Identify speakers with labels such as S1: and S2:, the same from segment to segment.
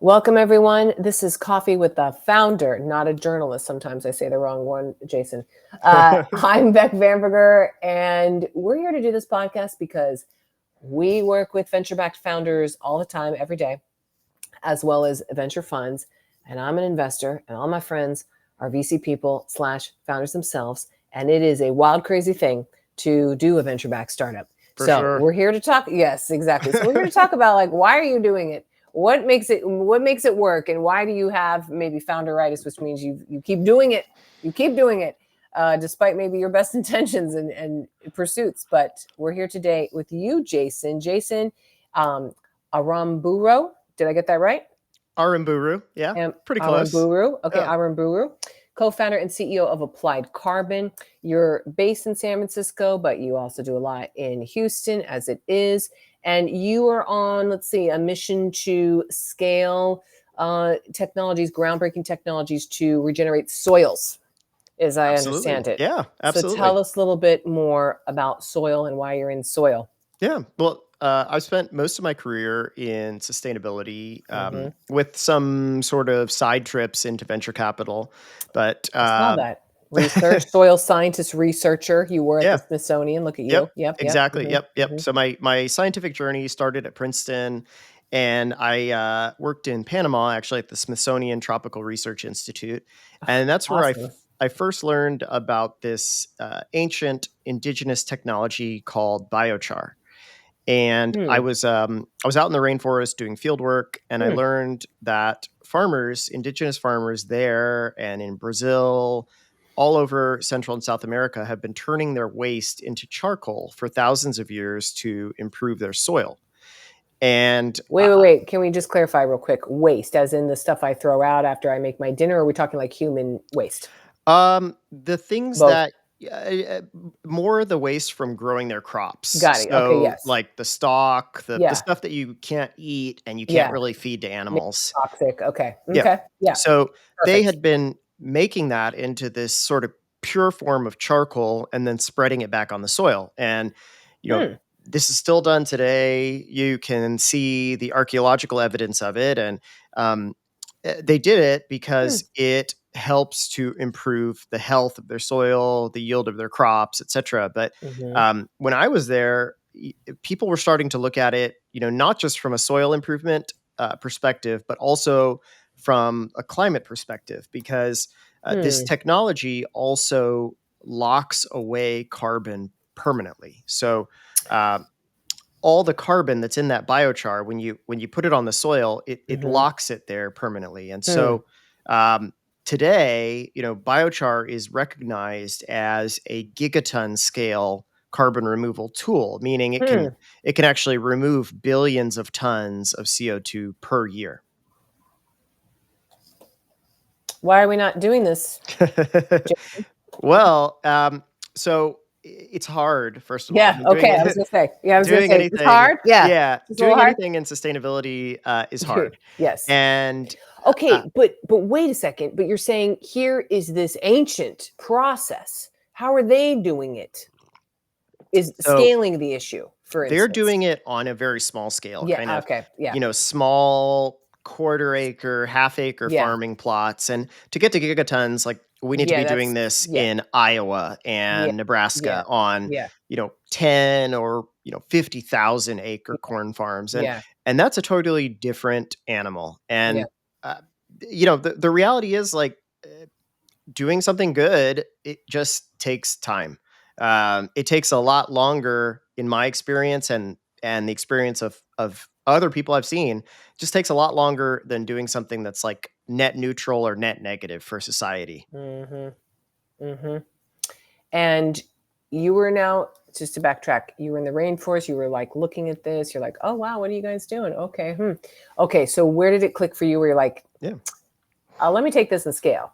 S1: Welcome, everyone. This is Coffee with the Founder, not a journalist. Sometimes I say the wrong one, Jason. I'm Beck Bamberger, and we're here to do this podcast because we work with venture-backed founders all the time, every day, as well as venture funds. And I'm an investor, and all my friends are VC people / founders themselves. And it is a wild, crazy thing to do a venture-backed startup.
S2: For
S1: so
S2: sure.
S1: we're here to talk. Yes, exactly. So we're here to talk about why are you doing it? What makes it work, and why do you have maybe founderitis, which means you keep doing it, despite maybe your best intentions and pursuits. But we're here today with you, Jason Aramburu. Did I get that right?
S2: Aramburu, yeah, pretty close.
S1: Aramburu, okay,
S2: Yeah.
S1: Aramburu, co-founder and CEO of Applied Carbon. You're based in San Francisco, but you also do a lot in Houston, as it is. And you are on, a mission to scale groundbreaking technologies to regenerate soils, as I understand it.
S2: Yeah, absolutely.
S1: So tell us a little bit more about soil and why you're in soil.
S2: Yeah, well, I've spent most of my career in sustainability with some sort of side trips into venture capital. But
S1: I saw that. Research, soil scientist, researcher. You were at the Smithsonian. Look at you.
S2: Yep. Exactly. Yep. So my scientific journey started at Princeton, and I worked in Panama, actually, at the Smithsonian Tropical Research Institute. And that's where
S1: Awesome.
S2: I first learned about this ancient indigenous technology called biochar. And I was out in the rainforest doing field work, and I learned that indigenous farmers there and in Brazil, all over Central and South America, have been turning their waste into charcoal for thousands of years to improve their soil. And
S1: wait. Can we just clarify real quick? Waste, as in the stuff I throw out after I make my dinner, or are we talking like human waste?
S2: The things
S1: Both.
S2: that more the waste from growing their crops.
S1: Got it.
S2: So,
S1: Okay, yes.
S2: like the stalk, the stuff that you can't eat and you can't really feed to animals.
S1: Toxic. Okay.
S2: Yeah.
S1: Okay. Yeah.
S2: So
S1: Perfect.
S2: they had been making that into this sort of pure form of charcoal and then spreading it back on the soil. And, this is still done today. You can see the archaeological evidence of it. And they did it because it helps to improve the health of their soil, the yield of their crops, etc. But when I was there, people were starting to look at it, not just from a soil improvement perspective, but also from a climate perspective, because this technology also locks away carbon permanently. So all the carbon that's in that biochar, when you put it on the soil, it locks it there permanently. And so today, biochar is recognized as a gigaton scale carbon removal tool, meaning it can actually remove billions of tons of CO2 per year.
S1: Why are we not doing this?
S2: Well, so it's hard, first of all.
S1: Yeah. Okay. I was going to say. Yeah. I was going to say
S2: anything,
S1: it's hard. Yeah.
S2: Yeah.
S1: It's
S2: Doing anything in sustainability is hard.
S1: Yes.
S2: And
S1: okay, but wait a second. But you're saying here is this ancient process. How are they doing it? Is scaling the issue, for instance?
S2: They're doing it on a very small scale.
S1: Yeah.
S2: Kind of,
S1: okay. Yeah.
S2: Small quarter acre, half acre farming plots. And to get to gigatons, we need to be doing this in Iowa and Nebraska on, 10 or, 50,000 acre corn farms. And that's a totally different animal. And, the reality is doing something good, it just takes time. It takes a lot longer, in my experience and the experience of other people I've seen, just takes a lot longer than doing something that's net neutral or net negative for society.
S1: And you were now, just to backtrack, you were in the rainforest, you were looking at this, you're like, oh wow, what are you guys doing? Okay. Okay. So where did it click for you where you're like, let me take this and scale?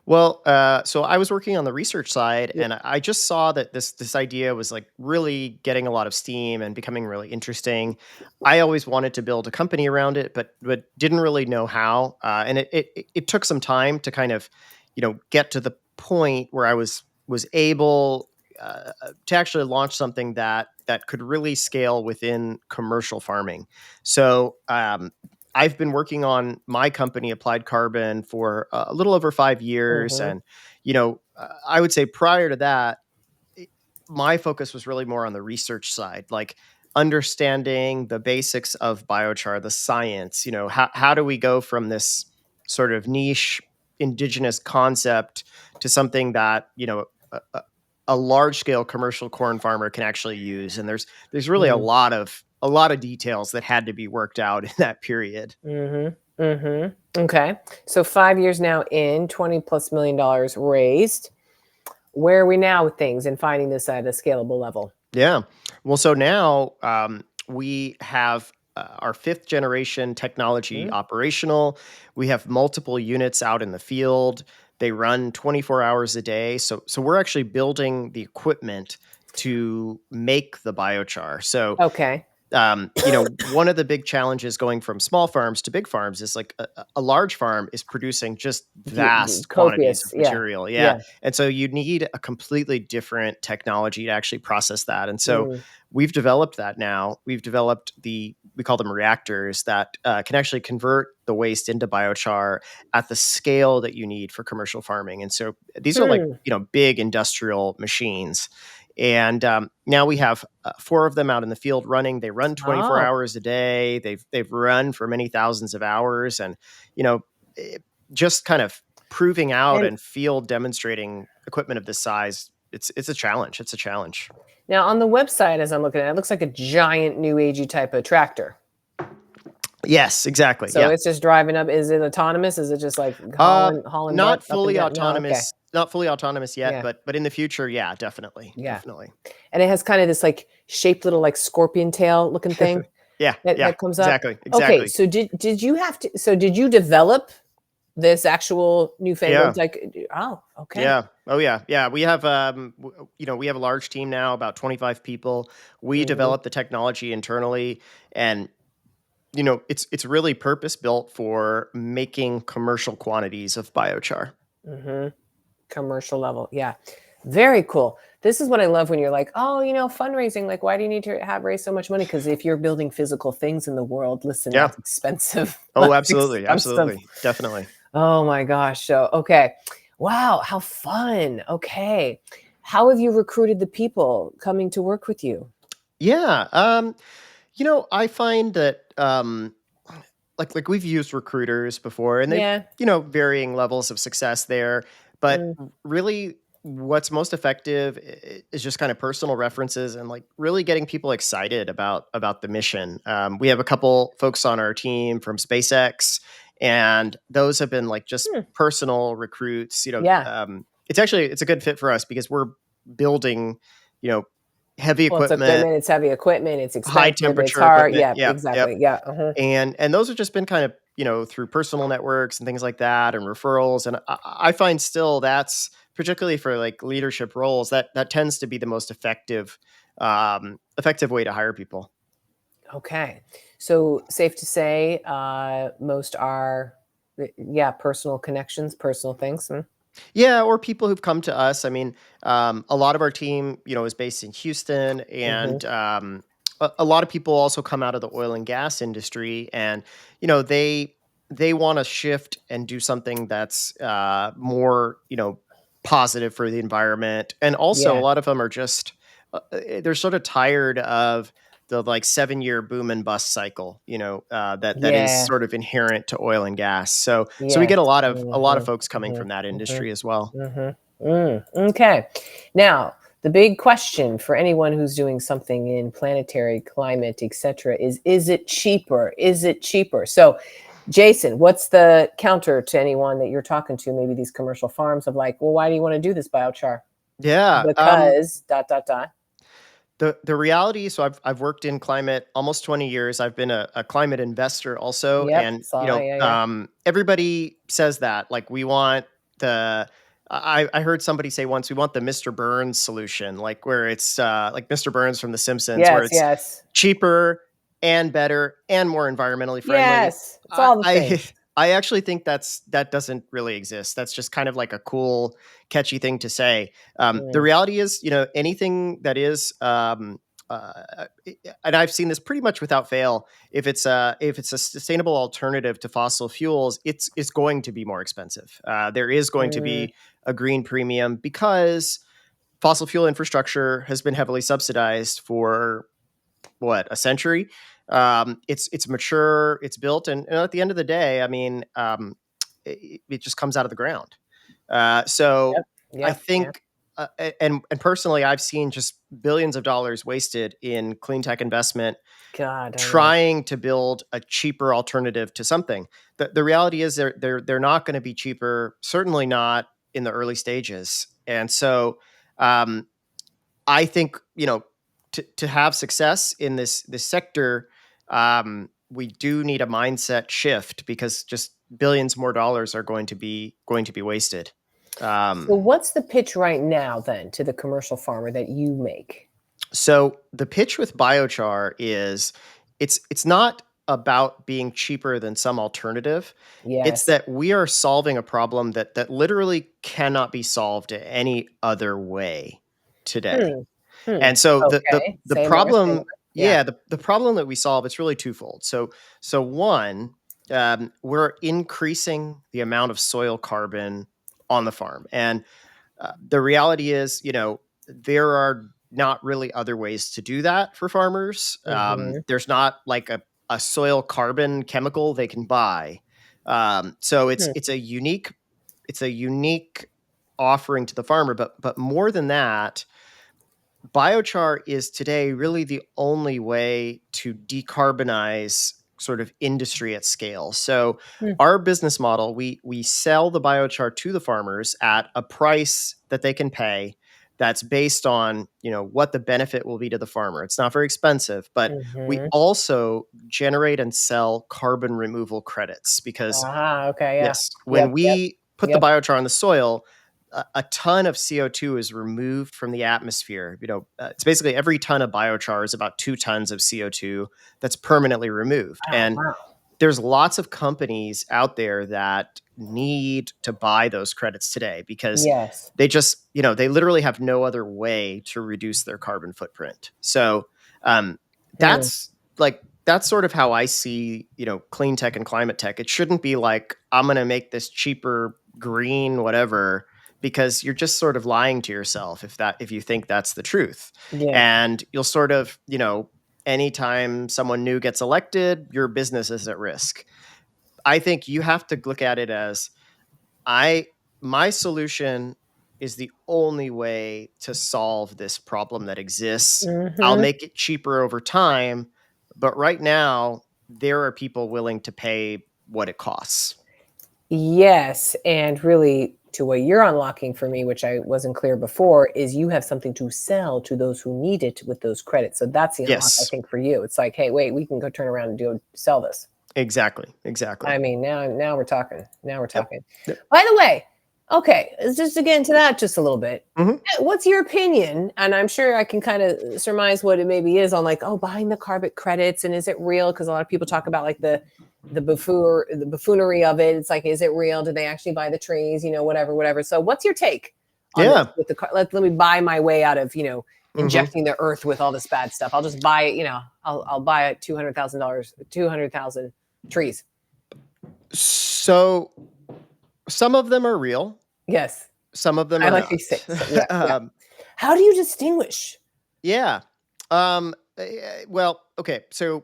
S2: Well, so I was working on the research side, and I just saw that this idea was really getting a lot of steam and becoming really interesting. I always wanted to build a company around it, but didn't really know how. And it took some time to kind of, get to the point where I was able to actually launch something that could really scale within commercial farming. So I've been working on my company, Applied Carbon, for a little over 5 years,
S1: Mm-hmm.
S2: and I would say prior to that, it- my focus was really more on the research side, like understanding the basics of biochar, the science. How do we go from this sort of niche indigenous concept to something that a large scale commercial corn farmer can actually use? And there's really a lot of details that had to be worked out in that period.
S1: Mm-hmm. Mm-hmm. Okay. So 5 years now in, $20+ million raised. Where are we now with things and finding this at a scalable level?
S2: Yeah. Well, so now we have our fifth generation technology
S1: Mm.
S2: operational. We have multiple units out in the field. They run 24 hours a day. So we're actually building the equipment to make the biochar. So
S1: Okay.
S2: one of the big challenges going from small farms to big farms is like a large farm is producing just vast quantities of
S1: Copious. Yeah.
S2: material. Yeah.
S1: Yeah.
S2: And so you need a completely different technology to actually process that. And so
S1: Mm.
S2: we've developed that now. We've developed we call them reactors that can actually convert the waste into biochar at the scale that you need for commercial farming. And so these are like,
S1: Hmm.
S2: big industrial machines. And now we have four of them out in the field running. They run 24
S1: Oh.
S2: hours a day. They've run for many thousands of hours, and you know, eh, just kind of proving out
S1: And
S2: and field demonstrating equipment of this size. It's a challenge. It's a challenge.
S1: now on the website, as I'm looking at it, it looks like a giant new agey type of tractor.
S2: Yes, exactly.
S1: So
S2: Yeah.
S1: it's just driving up. Is it autonomous? Is it just like
S2: Uh,
S1: hauling butt
S2: not
S1: up and
S2: fully
S1: down? No, okay.
S2: autonomous. Not fully autonomous yet,
S1: Yeah.
S2: but in the future, yeah, definitely,
S1: Yeah.
S2: definitely.
S1: And it has kind of this like shaped little like scorpion tail looking thing
S2: Yeah, yeah,
S1: that comes up.
S2: exactly,
S1: Okay,
S2: exactly.
S1: so did you develop this actual
S2: Yeah.
S1: newfangled like oh, okay.
S2: Yeah. Oh yeah. Yeah. We have we have a large team now, about 25 people. We
S1: Mhm.
S2: develop the technology internally, and it's really purpose built for making commercial quantities of biochar.
S1: Mhm. Commercial level. Yeah. Very cool. This is what I love when you're like, "Oh, fundraising, like why do you need to have raise so much money?" Because if you're building physical things in the world, listen,
S2: Yeah.
S1: that's expensive.
S2: Oh,
S1: That's
S2: absolutely.
S1: expensive.
S2: Absolutely. Definitely.
S1: Oh my gosh. So, okay. Wow, how fun. Okay. How have you recruited the people coming to work with you?
S2: Yeah. I find that like we've used recruiters before, and they've
S1: Yeah.
S2: varying levels of success there, but
S1: Mm,
S2: really what's most effective is just kind of personal references and like really getting people excited about the mission. We have a couple folks on our team from SpaceX, and those have been like just
S1: hmm.
S2: personal recruits.
S1: Yeah.
S2: It's a good fit for us because we're building you know heavy
S1: Well, it's
S2: equipment,
S1: equipment, it's heavy equipment, it's
S2: high
S1: expensive, it's
S2: temperature
S1: hard.
S2: equipment.
S1: Yeah,
S2: Yeah, yep.
S1: exactly. Yeah. Uh-huh.
S2: And those have just been kind of through personal networks and things like that, and referrals. And I find still that's particularly for like leadership roles that tends to be the most effective way to hire people.
S1: Okay. So safe to say, most are, yeah, personal connections, personal things. Hmm?
S2: Yeah, or people who've come to us. I mean, a lot of our team, is based in Houston,
S1: Mm-hmm.
S2: and a lot of people also come out of the oil and gas industry, and they want to shift and do something that's more, positive for the environment, and also a
S1: Yeah.
S2: lot of them are just they're sort of tired of the like 7 year boom and bust cycle, that is
S1: Yeah.
S2: sort of inherent to oil and gas. So we
S1: Yes.
S2: get a lot of
S1: Mhm,
S2: folks coming
S1: mhm,
S2: from that
S1: mhm,
S2: industry as well.
S1: mhm. Okay. Now, the big question for anyone who's doing something in planetary climate, etc., is it cheaper? Is it cheaper? So, Jason, what's the counter to anyone that you're talking to, maybe these commercial farms of like, well, why do you want to do this biochar?
S2: Yeah.
S1: Because dot dot dot.
S2: The reality, so I've worked in climate almost 20 years. I've been a climate investor also,
S1: Yep.
S2: and
S1: Saw. Yeah. Yeah.
S2: everybody says that like we want the. I heard somebody say once we want the Mr. Burns solution, like where it's like Mr. Burns from The Simpsons, where
S1: Yes.
S2: it's
S1: Yes.
S2: cheaper and better and more environmentally friendly.
S1: Yes. It's all the
S2: I
S1: things.
S2: I actually think that doesn't really exist. That's just kind of like a cool, catchy thing to say. The
S1: Mm,
S2: reality is, anything that is and I've seen this pretty much without fail. If it's a sustainable alternative to fossil fuels, it's going to be more expensive. There is going to
S1: Mm,
S2: be a green premium because fossil fuel infrastructure has been heavily subsidized for what, a century. It's mature, it's built, and at the end of the day, I mean, it just comes out of the ground. So
S1: yep,
S2: I
S1: yep, yep.
S2: think, and personally, I've seen just billions of dollars wasted in clean tech investment
S1: God, I know.
S2: trying to build a cheaper alternative to something. The reality is they're not going to be cheaper, certainly not in the early stages. And so um, I think, to have success in this sector, we do need a mindset shift because just billions more dollars are going to be wasted.
S1: So
S2: Um,
S1: what's the pitch right now then to the commercial farmer that you make?
S2: so the pitch with biochar is it's not about being cheaper than some alternative. It's
S1: Yes.
S2: that we are solving a problem that literally cannot be solved any other way today.
S1: Hmm. Hmm.
S2: And so
S1: Okay.
S2: the
S1: Say more. Say more.
S2: problem,
S1: Yeah.
S2: yeah, the problem that we solve, it's really twofold. So one, we're increasing the amount of soil carbon on the farm, and the reality is, there are not really other ways to do that for farmers.
S1: Mhm.
S2: There's not like a soil carbon chemical they can buy. So it's
S1: Hmm.
S2: it's a unique offering to the farmer, but more than that, biochar is today really the only way to decarbonize sort of industry at scale. So
S1: Hmm.
S2: our business model, we sell the biochar to the farmers at a price that they can pay that's based on, what the benefit will be to the farmer. It's not very expensive, but we
S1: Mhm.
S2: also generate and sell carbon removal credits because,
S1: Ah, okay, yeah.
S2: yes, when
S1: Yep, yep,
S2: we put the
S1: yep.
S2: biochar on the soil, a ton of CO2 is removed from the atmosphere. It's basically every ton of biochar is about 2 tons of CO2 that's permanently removed.
S1: Wow,
S2: And
S1: wow.
S2: there's lots of companies out there that need to buy those credits today because
S1: Yes.
S2: they literally have no other way to reduce their carbon footprint. So um,
S1: Hmm.
S2: that's sort of how I see, clean tech and climate tech. It shouldn't be like, I'm going to make this cheaper, green, whatever, because you're just sort of lying to yourself if you think that's the truth.
S1: Yeah.
S2: And you'll sort of, anytime someone new gets elected, your business is at risk. I think you have to look at it as, I my solution is the only way to solve this problem that exists. I'll
S1: Mhm.
S2: make it cheaper over time, but right now there are people willing to pay what it costs.
S1: Yes, and really to what you're unlocking for me, which I wasn't clear before, is you have something to sell to those who need it with those credits. So that's the unlock, I
S2: Yes,
S1: think, for you. It's like, hey, wait, we can go turn around and sell this.
S2: exactly, exactly.
S1: I mean, now we're talking. Now we're
S2: Yep.
S1: talking.
S2: Yep.
S1: By the way, okay, just to get into that just a little bit.
S2: Mhm.
S1: What's your opinion? And I'm sure I can kind of surmise what it maybe is on like, oh, buying the carbon credits and is it real? Because a lot of people talk about like the buffoonery of it. It's like, is it real? Did they actually buy the trees? Whatever, whatever. So what's your take on this
S2: Yeah.
S1: with let me buy my way out of,
S2: Mhm.
S1: injecting the earth with all this bad stuff. I'll just buy it, I'll buy it $200,000, 200,000 trees.
S2: So some of them are real,
S1: Yes.
S2: some of them
S1: I
S2: are
S1: like you
S2: not.
S1: say so, yeah, yeah.
S2: um,
S1: How do you distinguish?
S2: yeah. Well, okay. So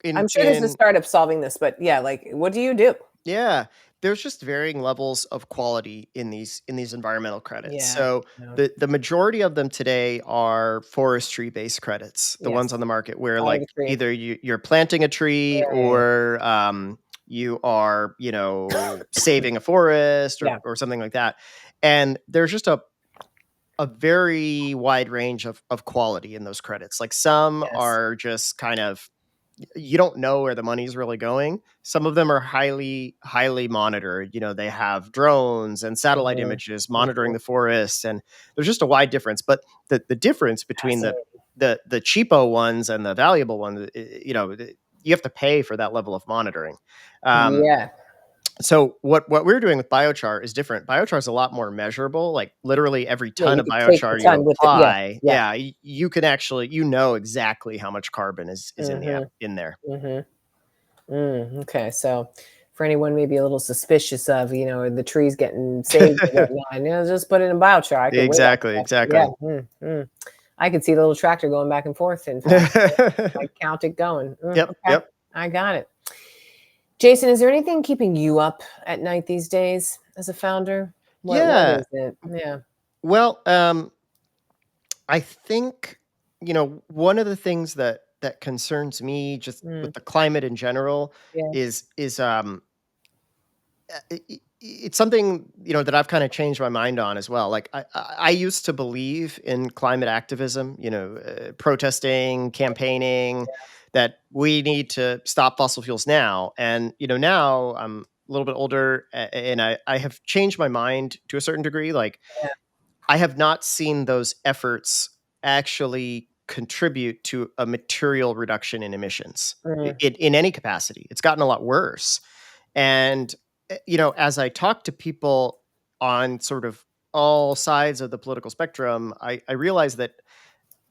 S2: in
S1: I'm sure there's a
S2: in
S1: startup solving this, but yeah, like, what do you do?
S2: Yeah, there's just varying levels of quality in these environmental credits.
S1: Yeah,
S2: So
S1: yeah.
S2: the majority of them today are forestry based credits, the ones
S1: Yes.
S2: on the market where
S1: I would
S2: like
S1: agree.
S2: either you're planting a tree
S1: Yeah, yeah, yeah.
S2: or you are saving a forest or
S1: Yeah,
S2: or something like that. And there's just a very wide range of quality in those credits. Like some
S1: yes.
S2: are just kind of, you don't know where the money's really going. Some of them are highly, highly monitored. They have drones and satellite
S1: Mhm,
S2: images monitoring
S1: mhm.
S2: the forests, and there's just a wide difference. But the difference between the
S1: Fascinating.
S2: the cheapo ones and the valuable ones, you have to pay for that level of monitoring. Um,
S1: Yeah.
S2: So what we're doing with biochar is different. Biochar is a lot more measurable. Like literally every
S1: Yeah,
S2: ton
S1: you
S2: of
S1: could take the
S2: biochar you
S1: ton with it. Yeah,
S2: apply,
S1: yeah.
S2: you can actually exactly how much carbon is in
S1: Mm-hmm.
S2: in there.
S1: Mm-hmm. Okay, so for anyone maybe a little suspicious of, the trees getting saved and whatnot, just put it in biochar. I could weigh that
S2: Exactly,
S1: stuff. Yeah.
S2: exactly.
S1: I could see the little tractor going back and forth, in fact. I count it going.
S2: Yep,
S1: Okay,
S2: yep.
S1: I got it. Jason, is there anything keeping you up at night these days as a founder? What
S2: Yeah.
S1: is it? Yeah.
S2: Well, I think, one of the things that concerns me just
S1: Mm,
S2: with the climate in general
S1: yeah.
S2: is it's something that I've kind of changed my mind on as well. Like I used to believe in climate activism, protesting, campaigning, that we need to stop fossil fuels now. And now I'm a little bit older, and I have changed my mind to a certain degree. Like
S1: Yeah.
S2: I have not seen those efforts actually contribute to a material reduction in emissions
S1: Mm.
S2: in any capacity. It's gotten a lot worse. And, as I talk to people on sort of all sides of the political spectrum, I realize that,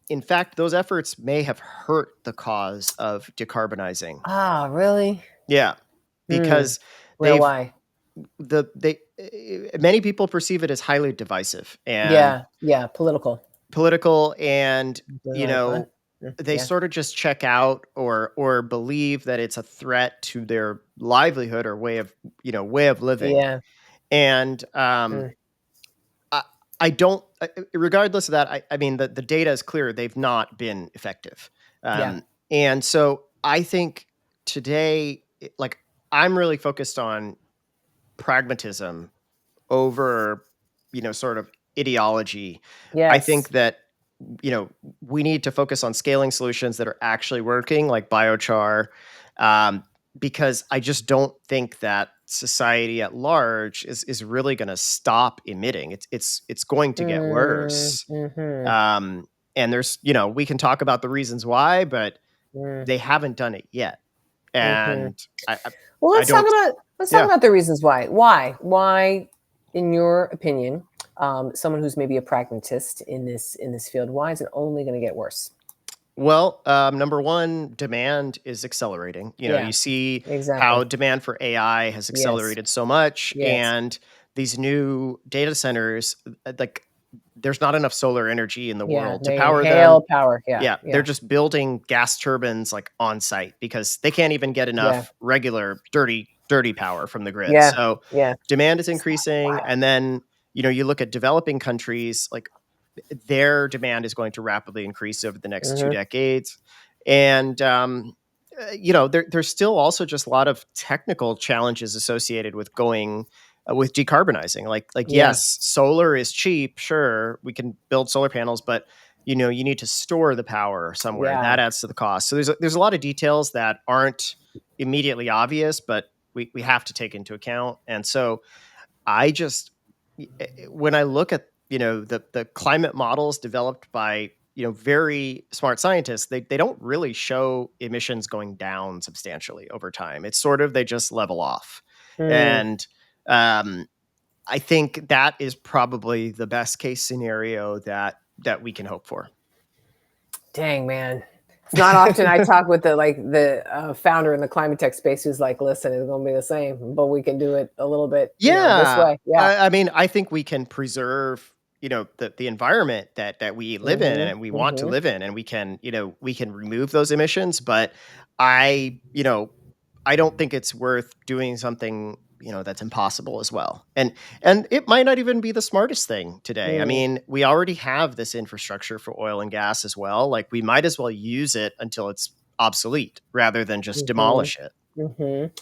S2: in fact, those efforts may have hurt the cause of decarbonizing.
S1: Ah, really?
S2: Yeah,
S1: Hmm.
S2: because
S1: Well,
S2: they've
S1: why?
S2: many people perceive it as highly divisive and
S1: Yeah. Yeah. Political.
S2: political, and
S1: Really fun.
S2: they
S1: Yeah.
S2: sort of just check out or believe that it's a threat to their livelihood or way of living.
S1: Yeah.
S2: And
S1: Mm,
S2: I, I don't regardless of that, I mean the data is clear, they've not been effective.
S1: yeah.
S2: And so I think today, like, I'm really focused on pragmatism over sort of ideology. I think
S1: Yes.
S2: that you know we need to focus on scaling solutions that are actually working, like biochar, um, because I just don't think that society at large is really going to stop emitting. It's going to get worse.
S1: Mm-hmm.
S2: um, and there's we can talk about the reasons why, but
S1: Mm,
S2: they haven't done it yet.
S1: mm-hmm.
S2: And
S1: Well,
S2: I don't.
S1: let's talk
S2: Yeah.
S1: about the reasons why. Why, in your opinion, someone who's maybe a pragmatist in this field, why is it only going to get worse?
S2: Well, number one, demand is accelerating.
S1: Yeah,
S2: You see
S1: exactly.
S2: how demand for AI has
S1: Yes,
S2: accelerated so much,
S1: yes.
S2: and these new data centers, like, there's not enough solar energy in the
S1: Yeah,
S2: world to
S1: they
S2: power them.
S1: inhale power. Yeah,
S2: Yeah, they're
S1: yeah,
S2: just building gas turbines like on site because they can't even get
S1: yeah,
S2: enough regular dirty power from the grid.
S1: yeah,
S2: So
S1: yeah.
S2: demand is
S1: It's
S2: increasing,
S1: wild.
S2: and then you look at developing countries, like their demand is going to rapidly increase over the next two
S1: Hmm.
S2: decades. And, there's still also just a lot of technical challenges associated with going with decarbonizing. Like,
S1: Yeah,
S2: yes, solar is cheap. Sure, we can build solar panels, but you need to store the power somewhere.
S1: yeah.
S2: That adds to the cost. So there's a lot of details that aren't immediately obvious, but we have to take into account. And so I just when I look at the climate models developed by very smart scientists, they don't really show emissions going down substantially over time. It's sort of they just level off,
S1: Mm,
S2: and um, I think that is probably the best case scenario that we can hope for.
S1: dang, man. It's not often I talk with the founder in the climate tech space who's like, listen, it's going to be the same, but we can do it a little bit, this
S2: Yeah,
S1: way. Yeah.
S2: I mean, I think we can preserve, the environment that we live in
S1: Hmm.
S2: and we want to
S1: Hmm.
S2: live in, and we can remove those emissions. But I, you know, I don't think it's worth doing something that's impossible as well. And it might not even be the smartest thing today. I
S1: Mm.
S2: mean, we already have this infrastructure for oil and gas as well. Like we might as well use it until it's obsolete rather than just
S1: Mhm,
S2: demolish it.
S1: mhm.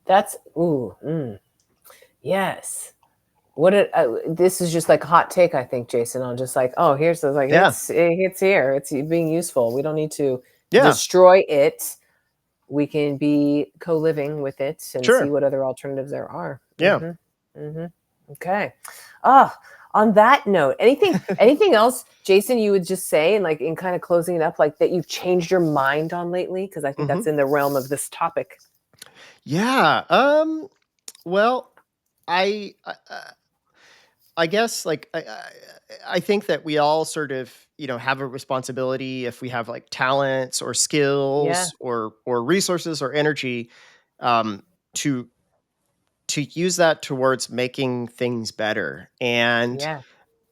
S1: That's ooh, yes. This is just like a hot take, I think, Jason, on just like, oh, here's the like
S2: Yeah.
S1: it's here. It's being useful. We don't need to
S2: Yeah.
S1: destroy it. We can be co-living with it and see
S2: Sure.
S1: what other alternatives there are.
S2: Yeah.
S1: Okay. Oh, on that note, anything else, Jason, you would just say, and like in kind of closing it up, like that you've changed your mind on lately? Because I think
S2: Mhm.
S1: that's in the realm of this topic.
S2: Yeah. Well, I guess like I think that we all sort of have a responsibility if we have like talents or
S1: Yeah.
S2: skills or resources or energy um, to use that towards making things better. And
S1: Yeah.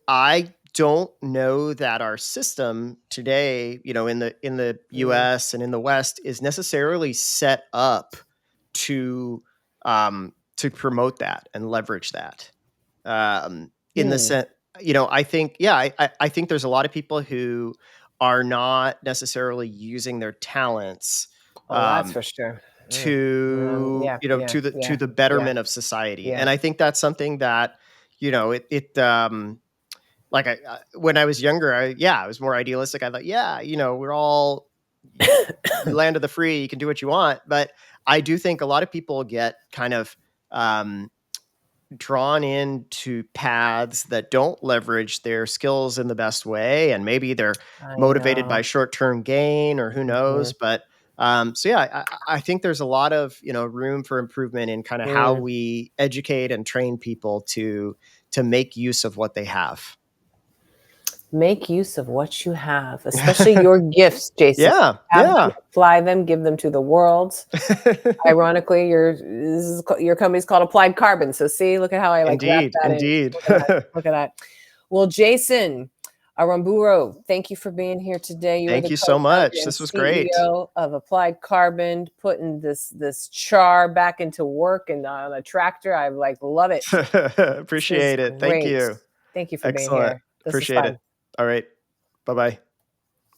S2: I don't know that our system today, in the
S1: Mm.
S2: US and in the West is necessarily set up to promote that and leverage that. In the
S1: Hmm.
S2: sense, I think, yeah, I think there's a lot of people who are not necessarily using their talents
S1: Oh, that's
S2: um,
S1: for sure. Mm.
S2: to
S1: Yeah. Yeah.
S2: to
S1: Yeah.
S2: the
S1: Yeah.
S2: betterment of society.
S1: Yeah.
S2: And I think that's something that like when I was younger, I was more idealistic. I thought, yeah, we're all land of the free, you can do what you want. But I do think a lot of people get kind of um, drawn into paths that don't leverage their skills in the best way, and maybe they're
S1: I
S2: motivated by
S1: know.
S2: short-term gain, or who knows.
S1: Mhm.
S2: But so yeah, I think there's a lot of room for improvement in kind of how
S1: Mm.
S2: we educate and train people to make use of what they have.
S1: Make use of what you have, especially your gifts, Jason.
S2: Yeah,
S1: Have them,
S2: yeah.
S1: apply them, give them to the world. Ironically, your company's called Applied Carbon. So see, look at how I like wrap
S2: Indeed,
S1: that in.
S2: indeed.
S1: Look at that. Look at that. Well, Jason Aramburu, thank you for being here today. You are
S2: Thank
S1: the
S2: you so
S1: co-founder
S2: much.
S1: and
S2: This was great.
S1: CEO of Applied Carbon, putting this char back into work and on a tractor. I like love it. This is
S2: Appreciate it. Thank
S1: great.
S2: you.
S1: Thank you for being
S2: Excellent.
S1: here. This is
S2: Appreciate
S1: fun.
S2: it. All right. Bye-bye.